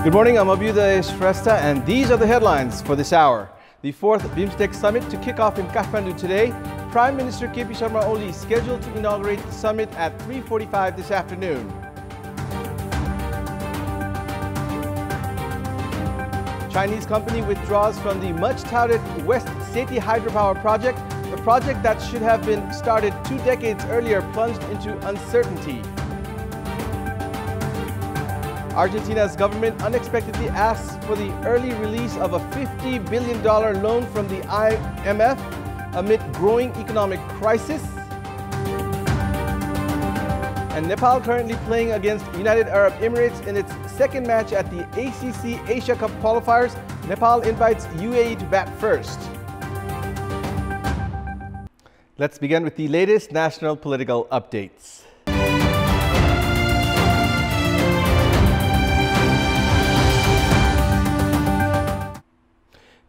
Good morning, I'm Abhyuday Shrestha, and these are the headlines for this hour. The 4th BIMSTEC Summit to kick off in Kathmandu today. Prime Minister KP Sharma Oli scheduled to inaugurate the summit at 3:45 this afternoon. Chinese company withdraws from the much-touted West Seti hydropower project. The project that should have been started 2 decades earlier plunged into uncertainty. Argentina's government unexpectedly asks for the early release of a $50 billion loan from the IMF amid growing economic crisis. And Nepal currently playing against United Arab Emirates in its second match at the ACC Asia Cup qualifiers. Nepal invites UAE to bat first. Let's begin with the latest national political updates.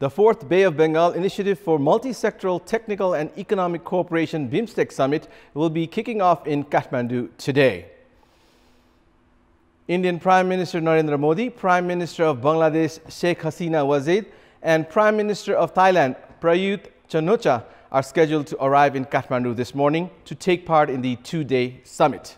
The 4th Bay of Bengal Initiative for Multi-Sectoral Technical and Economic Cooperation BIMSTEC Summit will be kicking off in Kathmandu today. Indian Prime Minister Narendra Modi, Prime Minister of Bangladesh Sheikh Hasina Wajid, and Prime Minister of Thailand Prayut Chan-o-cha are scheduled to arrive in Kathmandu this morning to take part in the 2-day summit.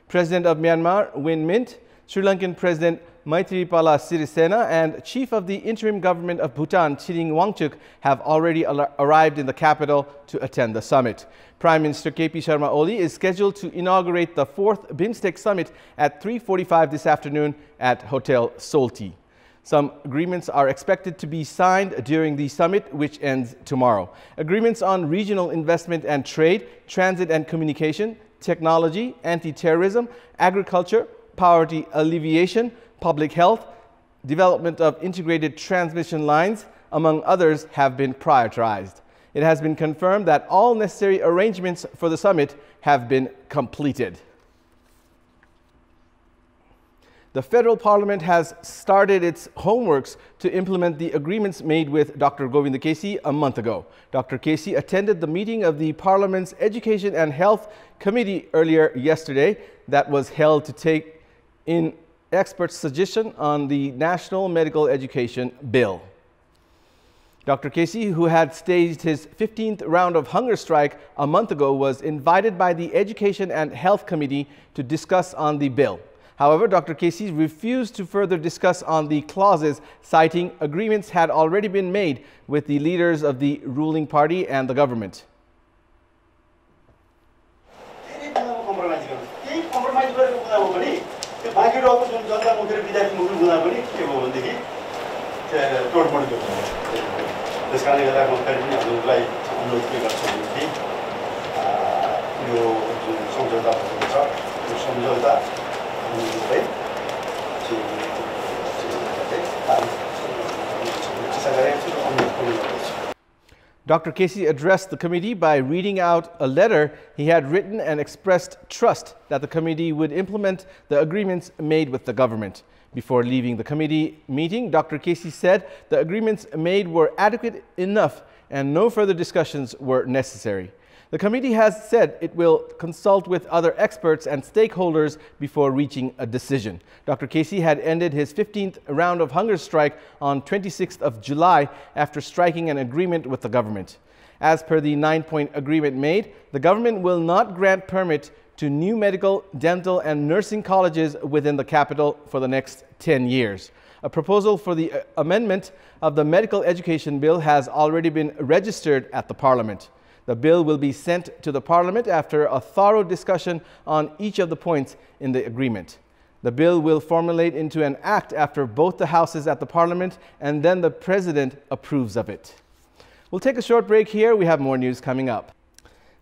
President of Myanmar Win Myint, Sri Lankan President Maithripala Sirisena and Chief of the Interim Government of Bhutan, Chireng Wangchuk, have already arrived in the capital to attend the summit. Prime Minister KP Sharma Oli is scheduled to inaugurate the 4th BIMSTEC Summit at 3:45 this afternoon at Hotel Solti. Some agreements are expected to be signed during the summit, which ends tomorrow. Agreements on regional investment and trade, transit and communication, technology, anti-terrorism, agriculture, poverty alleviation, public health, development of integrated transmission lines, among others, have been prioritized. It has been confirmed that all necessary arrangements for the summit have been completed. The Federal Parliament has started its homeworks to implement the agreements made with Dr. Govinda Kesi a month ago. Dr. Kesi attended the meeting of the Parliament's Education and Health Committee earlier yesterday that was held to take in experts' suggestion on the National Medical Education Bill. Dr. Kesi, who had staged his 15th round of hunger strike a month ago, was invited by the Education and Health Committee to discuss on the bill. However, Dr. Kesi refused to further discuss on the clauses, citing agreements had already been made with the leaders of the ruling party and the government. Dr. Kesi addressed the committee by reading out a letter he had written and expressed trust that the committee would implement the agreements made with the government. Before leaving the committee meeting, Dr. Kesi said the agreements made were adequate enough and no further discussions were necessary. The committee has said it will consult with other experts and stakeholders before reaching a decision. Dr. Kesi had ended his 15th round of hunger strike on 26th of July after striking an agreement with the government. As per the 9-point agreement made, the government will not grant permit to new medical, dental and nursing colleges within the capital for the next 10 years. A proposal for the amendment of the Medical Education Bill has already been registered at the Parliament. The bill will be sent to the Parliament after a thorough discussion on each of the points in the agreement. The bill will formulate into an act after both the houses at the Parliament and then the President approves of it. We'll take a short break here. We have more news coming up.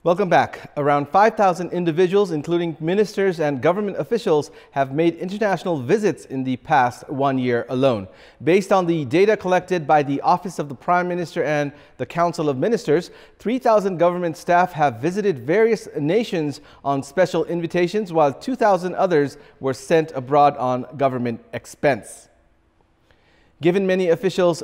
Welcome back. Around 5,000 individuals, including ministers and government officials, have made international visits in the past 1 year alone. Based on the data collected by the Office of the Prime Minister and the Council of Ministers, 3,000 government staff have visited various nations on special invitations, while 2,000 others were sent abroad on government expense. Given many officials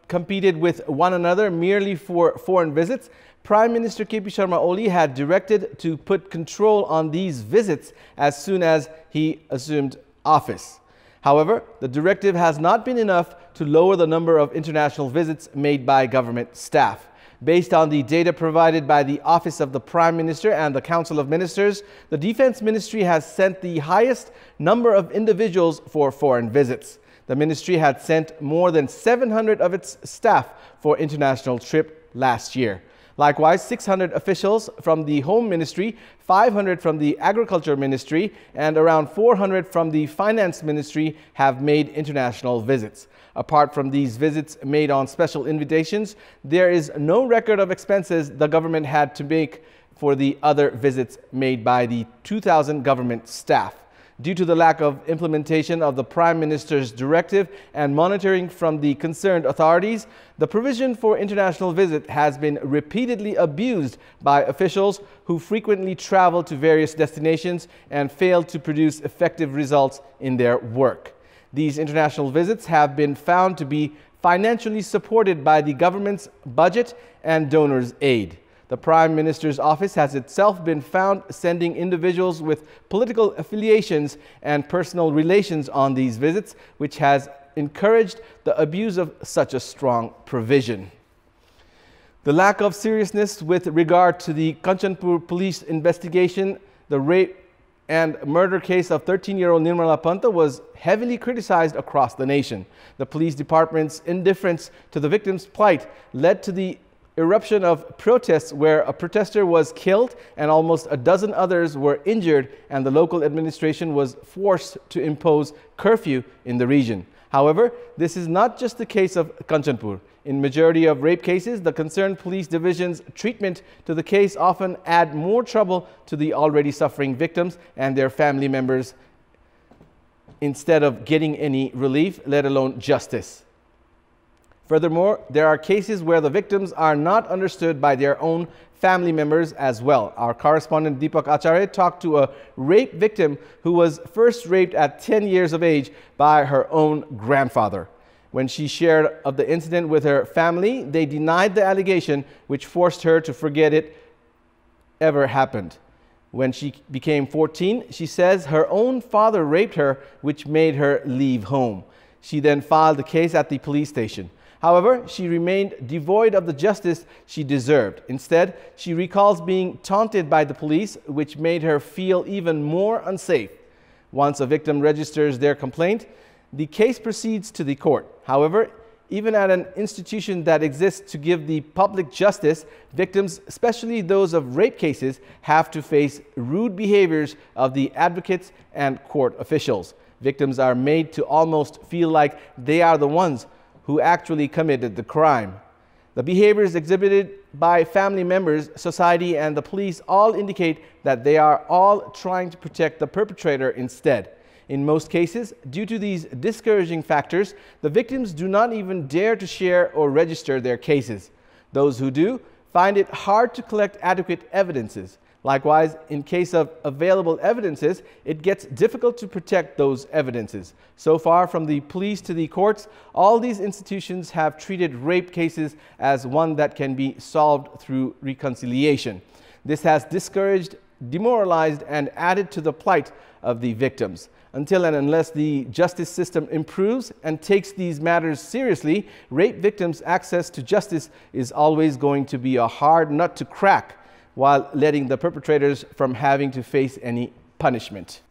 competed with one another merely for foreign visits, Prime Minister KP Sharma Oli had directed to put control on these visits as soon as he assumed office. However, the directive has not been enough to lower the number of international visits made by government staff. Based on the data provided by the Office of the Prime Minister and the Council of Ministers, the Defense Ministry has sent the highest number of individuals for foreign visits. The ministry had sent more than 700 of its staff for international trip last year. Likewise, 600 officials from the Home Ministry, 500 from the Agriculture Ministry, and around 400 from the Finance Ministry have made international visits. Apart from these visits made on special invitations, there is no record of expenses the government had to make for the other visits made by the 2,000 government staff. Due to the lack of implementation of the Prime Minister's directive and monitoring from the concerned authorities, the provision for international visit has been repeatedly abused by officials who frequently travel to various destinations and fail to produce effective results in their work. These international visits have been found to be financially supported by the government's budget and donors' aid. The Prime Minister's office has itself been found sending individuals with political affiliations and personal relations on these visits, which has encouraged the abuse of such a strong provision. The lack of seriousness with regard to the Kantipur police investigation, the rape and murder case of 13-year-old Nirmala Panta was heavily criticized across the nation. The police department's indifference to the victim's plight led to the eruption of protests where a protester was killed and almost a dozen others were injured, and the local administration was forced to impose curfew in the region. However, this is not just the case of Kantipur. In majority of rape cases, the concerned police division's treatment to the case often add more trouble to the already suffering victims and their family members instead of getting any relief, let alone justice. Furthermore, there are cases where the victims are not understood by their own family members as well. Our correspondent Deepak Acharya talked to a rape victim who was first raped at 10 years of age by her own grandfather. When she shared of the incident with her family, they denied the allegation, which forced her to forget it ever happened. When she became 14, she says her own father raped her, which made her leave home. She then filed the case at the police station. However, she remained devoid of the justice she deserved. Instead, she recalls being taunted by the police, which made her feel even more unsafe. Once a victim registers their complaint, the case proceeds to the court. However, even at an institution that exists to give the public justice, victims, especially those of rape cases, have to face rude behaviors of the advocates and court officials. Victims are made to almost feel like they are the ones who actually committed the crime. The behaviors exhibited by family members, society, and the police all indicate that they are all trying to protect the perpetrator instead. In most cases, due to these discouraging factors, the victims do not even dare to share or register their cases. Those who do find it hard to collect adequate evidences. Likewise, in case of available evidences, it gets difficult to protect those evidences. So far, from the police to the courts, all these institutions have treated rape cases as one that can be solved through reconciliation. This has discouraged, demoralized, and added to the plight of the victims. Until and unless the justice system improves and takes these matters seriously, rape victims' access to justice is always going to be a hard nut to crack, while letting the perpetrators from having to face any punishment.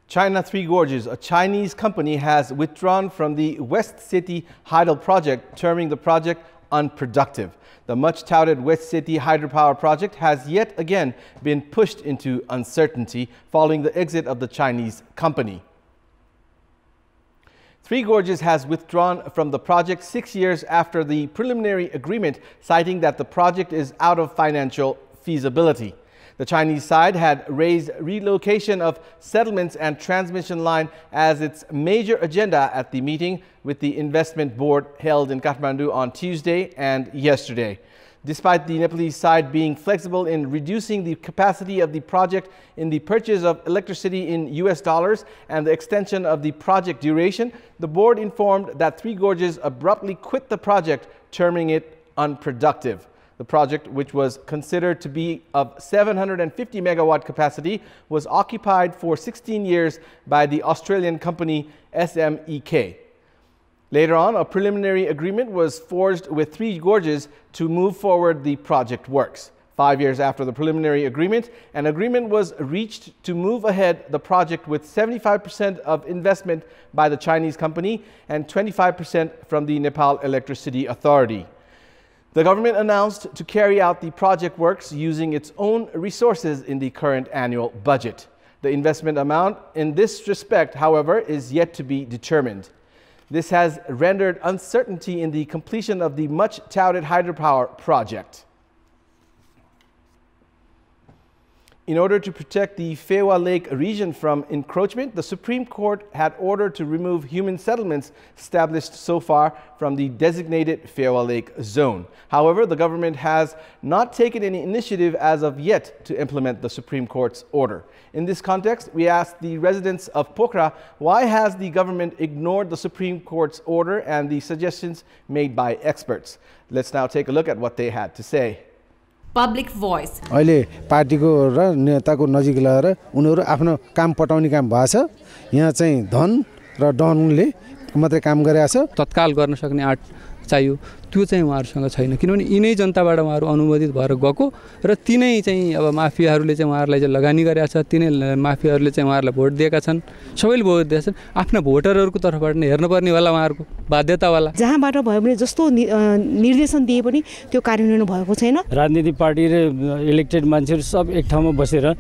China Three Gorges, a Chinese company, has withdrawn from the West City Hydel project, terming the project unproductive. The much-touted West City hydropower project has yet again been pushed into uncertainty following the exit of the Chinese company. Three Gorges has withdrawn from the project 6 years after the preliminary agreement, citing that the project is out of financial feasibility. The Chinese side had raised relocation of settlements and transmission line as its major agenda at the meeting with the investment board held in Kathmandu on Tuesday and yesterday. Despite the Nepalese side being flexible in reducing the capacity of the project in the purchase of electricity in US dollars and the extension of the project duration, the board informed that Three Gorges abruptly quit the project, terming it unproductive. The project, which was considered to be of 750 megawatt capacity, was occupied for 16 years by the Australian company SMEK. Later on, a preliminary agreement was forged with Three Gorges to move forward the project works. 5 years after the preliminary agreement, an agreement was reached to move ahead the project with 75% of investment by the Chinese company and 25% from the Nepal Electricity Authority. The government announced to carry out the project works using its own resources in the current annual budget. The investment amount in this respect, however, is yet to be determined. This has rendered uncertainty in the completion of the much-touted hydropower project. In order to protect the Phewa Lake region from encroachment, the Supreme Court had ordered to remove human settlements established so far from the designated Phewa Lake zone. However, the government has not taken any initiative as of yet to implement the Supreme Court's order. In this context, we asked the residents of Pokhara, why has the government ignored the Supreme Court's order and the suggestions made by experts? Let's now take a look at what they had to say. Public voice. अहिले पार्टीको र नेताको नजिक लगाएर उनीहरु आफ्नो काम पटाउने काम भएछ। यहाँ चाहिँ धन र डनले मात्रै काम गरेछ। तत्काल गर्न सक्ने आँट चाहियो, त्यो चाहिँ उहाँहरुसँग छैन, किनभने यिनै जनताबाट उहाँहरु अनुमोदित भएर गएको र तिनै चाहिँ अब माफियाहरुले चाहिँ उहाँहरुलाई चाहिँ लगानी गरेका छ, तिनै माफियाहरुले चाहिँ उहाँहरुलाई भोट दिएका छन्, सबैले भोट दिएका छन्। आफ्ना भोटरहरुको तर्फबाट नै हेर्नुपर्ने होला, उहाँहरुको बाध्यता होला। जहाँबाट भयो भने जस्तो निर्देशन दिए पनि त्यो कार्यान्वयन भएको छैन। राजनीतिक पार्टी र इलेक्टेड मान्छेहरु सब एक ठाउँमा बसेर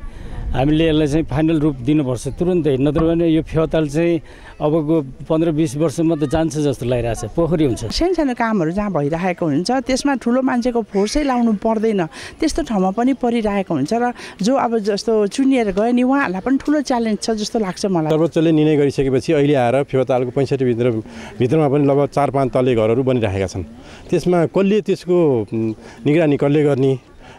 हामीले यसलाई चाहिँ फाइनल रूप दिनुपर्छ तुरुन्तै, नत्र भने यो फेवाताल चाहिँ अबको 15-20 वर्षमा त जान्छ जस्तो लागिरहेछ, पोखरी हुन्छ। सानो कामहरु जहाँ भइरहेको हुन्छ त्यसमा ठुलो मान्छेको फोर्सै लाउनु पर्दैन, त्यस्तो ठाउँमा पनि परिरहेको हुन्छ र जो अब जस्तो चुनिएर गयो नि उहाँहरुलाई पनि ठुलो च्यालेन्ज छ जस्तो लाग्छ मलाई। सर्वोच्चले निर्णय गरिसकेपछि अहिले आएर फेवातालको 65 भित्रमा पनि लगभग 4-5 तले घरहरु बनिरहेका छन्। त्यसमा कसले त्यसको निगरानी कसले गर्ने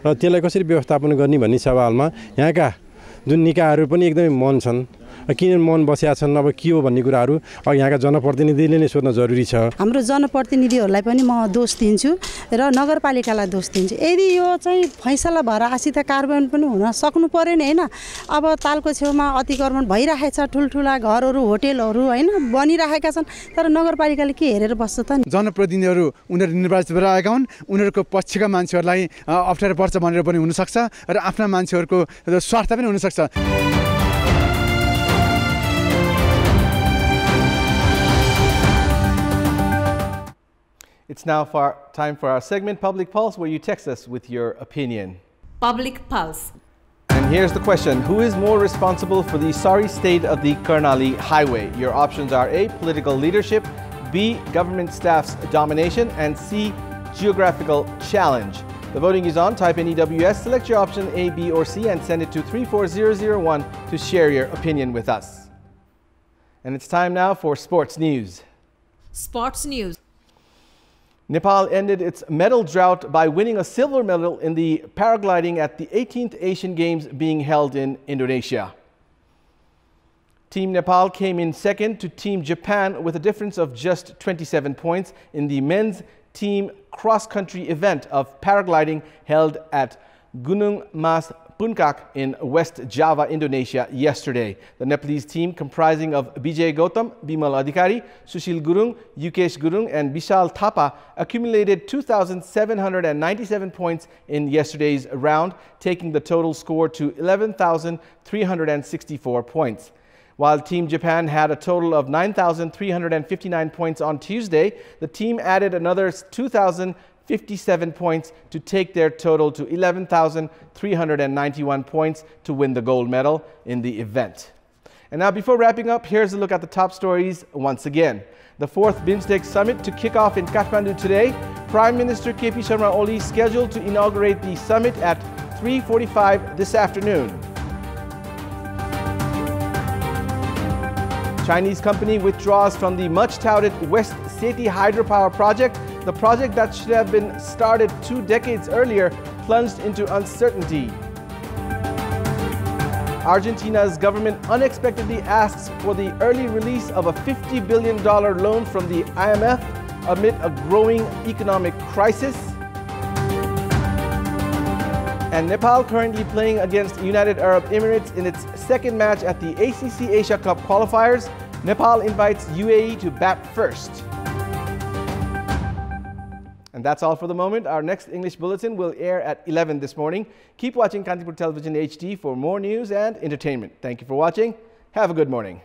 र त्यसलाई कसरी व्यवस्थापन गर्ने भन्ने सवालमा यहाँका जुन निकायहरु पनि एकदमै मन छन्, किन मन बसेका छन्, अब के हो भन्ने कुराहरु अब यहाँका जनप्रतिनिधिले नै सोध्न जरुरी छ। हाम्रो जनप्रतिनिधिहरुलाई पनि म दोष दिन्छु र नगरपालिकालाई दोष दिन्छु। यदि यो चाहिँ फैसला भएर आसी त कार्यान्वयन पनि हुन सक्नु पर्यो नि हैन। अब तालको छेउमा अतिक्रमण भइरहेछ, ठुलठुला घरहरु होटलहरु हैन बनिरहेका छन्, तर नगरपालिकाले के हेरेर बस्छ त? जनप्रतिनिधिहरु उनीहरु निर्वाचित भएर आएका हुन्, उनीहरुको पक्षका मान्छेहरुलाई अप्ठ्यारो पर्छ भनेर पनि हुन सक्छ र आफ्ना मान्छेहरुको स्वार्थ पनि हुन सक्छ। It's now time for our segment, Public Pulse, where you text us with your opinion. Public Pulse. And here's the question. Who is more responsible for the sorry state of the Karnali Highway? Your options are A, political leadership, B, government staff's domination, and C, geographical challenge. The voting is on. Type in EWS, select your option A, B, or C, and send it to 34001 to share your opinion with us. And it's time now for sports news. Sports news. Nepal ended its medal drought by winning a silver medal in the paragliding at the 18th Asian Games being held in Indonesia. Team Nepal came in second to Team Japan with a difference of just 27 points in the men's team cross-country event of paragliding held at Gunung Mas Puncak in West Java, Indonesia yesterday. The Nepalese team, comprising of Bijay Gautam, Bimal Adhikari, Sushil Gurung, Yukesh Gurung and Bishal Thapa, accumulated 2,797 points in yesterday's round, taking the total score to 11,364 points. While Team Japan had a total of 9,359 points on Tuesday, the team added another 2,057 points to take their total to 11,391 points to win the gold medal in the event. And now, before wrapping up, here's a look at the top stories once again. The 4th BIMSTEC summit to kick off in Kathmandu today. Prime Minister KP Sharma Oli scheduled to inaugurate the summit at 3:45 this afternoon. Chinese company withdraws from the much-touted West Seti hydropower project. The project that should have been started 2 decades earlier plunged into uncertainty. Argentina's government unexpectedly asks for the early release of a $50 billion loan from the IMF amid a growing economic crisis. And Nepal currently playing against United Arab Emirates in its second match at the ACC Asia Cup qualifiers. Nepal invites UAE to bat first. And that's all for the moment. Our next English bulletin will air at 11 this morning. Keep watching Kantipur Television HD for more news and entertainment. Thank you for watching. Have a good morning.